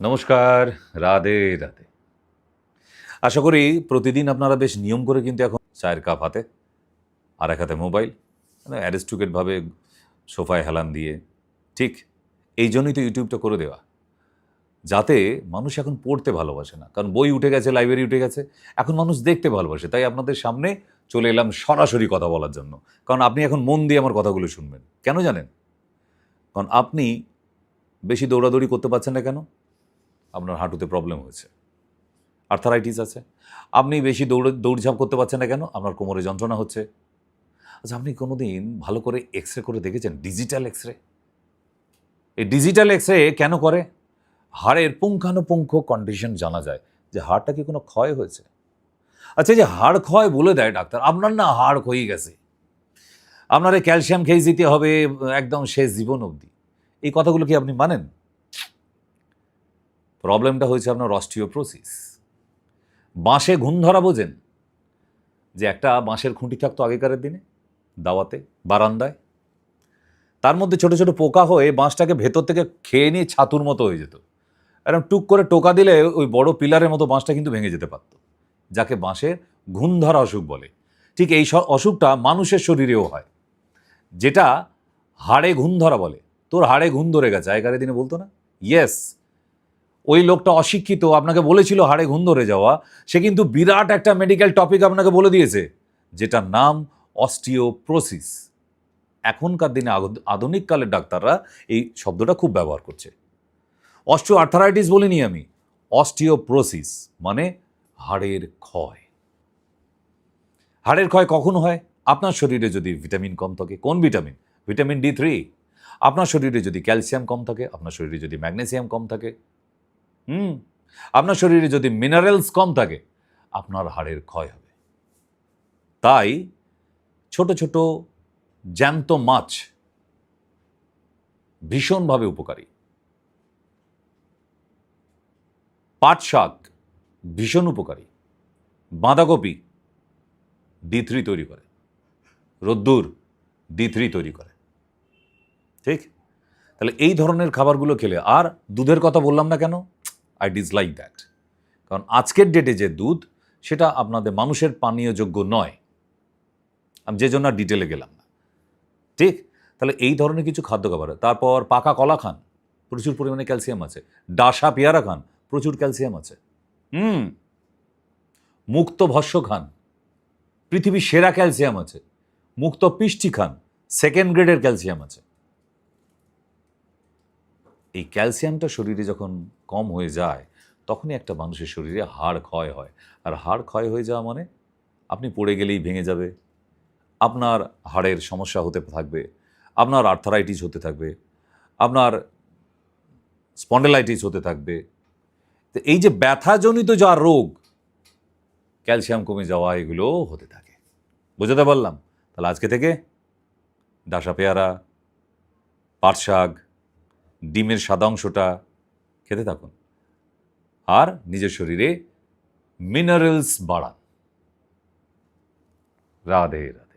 নমস্কার, রাধে রাধে। আশা করি প্রতিদিন আপনারা বেশ নিয়ম করে কিন্তু এখন চায়ের কাপ হাতে আর এক হাতে মোবাইল, মানে অ্যারিস্টুকেটভাবে সোফায় হেলান দিয়ে। ঠিক এই জন্যই তো ইউটিউবটা করে দেওয়া, যাতে মানুষ এখন পড়তে ভালোবাসে না, কারণ বই উঠে গেছে, লাইব্রেরি উঠে গেছে, এখন মানুষ দেখতে ভালোবাসে। তাই আপনাদের সামনে চলে এলাম সরাসরি কথা বলার জন্য, কারণ আপনি এখন মন দিয়ে আমার কথাগুলো শুনবেন। কেন জানেন? কারণ আপনি বেশি দৌড়াদৌড়ি করতে পারছেন না কেন? আপনার হাঁটুতে প্রবলেম হয়েছে, আর্থারাইটিস আছে। আপনি বেশি দৌড়ঝাঁপ করতে পারছেন না কেন? আপনার কোমরে যন্ত্রণা হচ্ছে। আচ্ছা, আপনি কোনো দিন ভালো করে এক্স রে করে দেখেছেন? Digital X ray. এই ডিজিটাল এক্স রে কেন করে? হাড়ের পুঙ্খানুপুঙ্খ কন্ডিশন জানা যায় যে হাড়টা কি কোনো ক্ষয় হয়েছে। আচ্ছা, এই যে হাড় ক্ষয় বলে দেয় ডাক্তার, আপনার না হাড় ক্ষয়ে গেছে, আপনার এই ক্যালসিয়াম খেয়ে দিতে হবে একদম শেষ জীবন অবধি। এই কথাগুলো কি আপনি মানেন? প্রবলেমটা হয়েছে আপনার অস্টিওপ্রোসিস। বাঁশে ঘুণ ধরা বোঝেন? যে একটা বাঁশের খুঁটি থাকতো আগেকার দিনে দাওয়াতে, বারান্দায়, তার মধ্যে ছোট ছোট পোকা হয়ে বাঁশটাকে ভেতর থেকে খেয়ে নিয়ে ছাতুর মতো হয়ে যেত। এরকম টুক করে টোকা দিলে ওই বড় পিলারের মতো বাঁশটা কিন্তু ভেঙে যেতে পারত, যাকে বাঁশের ঘুণ ধরা অসুখ বলে। ঠিক এই অসুখটা মানুষের শরীরেও হয়, যেটা হাড়ে ঘুণ ধরা বলে। তোর হাড়ে ঘুণ ধরে গেছে, আগেকার দিনে বলতো না? ইয়েস, ওই লোকটা অশিক্ষিত, আপনাকে বলেছিল হাড়ে ঘুণ ধরে যাওয়া, সে কিন্তু বিরাট একটা মেডিকেল টপিক আপনাকে বলে দিয়েছে, যেটার নাম অস্টিওপ্রোসিস। এখনকার দিনে আধুনিক কালের ডাক্তাররা এই শব্দটা খুব ব্যবহার করছে। অস্টিও আর্থারাইটিস বলিনি আমি, অস্টিওপ্রোসিস মানে হাড়ের ক্ষয়। হাড়ের ক্ষয় কখন হয়? আপনার শরীরে যদি ভিটামিন কম থাকে। কোন ভিটামিন? Vitamin D3। আপনার শরীরে যদি ক্যালসিয়াম কম থাকে, আপনার শরীরে যদি ম্যাগনেসিয়াম কম থাকে, আপনার শরীরে যদি মিনারেলস কম থাকে, আপনার হাড়ের ক্ষয় হবে। তাই ছোট ছোট জ্যান্ত মাছ ভীষণভাবে উপকারী। পাট শাক ভীষণ উপকারী। বাঁধাকপি D3 তৈরি করে, রোদ্দুর D3 তৈরি করে। ঠিক? তাহলে এই ধরনের খাবারগুলো খেলে, আর দুধের কথা বললাম না কেন? I dislike that. কারণ আজকের ডেটে যে দুধ, সেটা আপনাদের মানুষের পানীয়যোগ্য নয়। আমি যে জন্য ডিটেলে গেলাম না। ঠিক? তাহলে এই ধরনের কিছু খাদ্য খাবার। তারপর পাকা কলা খান, প্রচুর পরিমাণে ক্যালসিয়াম আছে। ডাসা পেয়ারা খান, প্রচুর ক্যালসিয়াম আছে। মুক্ত ভস্য খান, পৃথিবীর সেরা ক্যালসিয়াম আছে। মুক্ত পিষ্টি খান, সেকেন্ড গ্রেডের ক্যালসিয়াম আছে। এই ক্যালসিয়ামটা শরীরে যখন কম হয়ে যায়, তখনই একটা মানুষের শরীরে হাড় ক্ষয় হয়। আর হাড় ক্ষয় হয়ে যাওয়া মানে আপনি পড়ে গেলেই ভেঙে যাবে, আপনার হাড়ের সমস্যা হতে থাকবে, আপনার আর্থারাইটিস হতে থাকবে, আপনার স্পন্ডেলাইটিস হতে থাকবে। তো এই যে ব্যথাজনিত যা রোগ, ক্যালসিয়াম কমে যাওয়া, এগুলো হতে থাকে। বোঝাতে পারলাম? তাহলে আজকে থেকে ডাসা পেয়ারা, পাট শাক, ডিমের সাদা অংশটা খেতে থাকুন, আর নিজের শরীরে মিনারেলস বাড়ান। রাধে রাধে।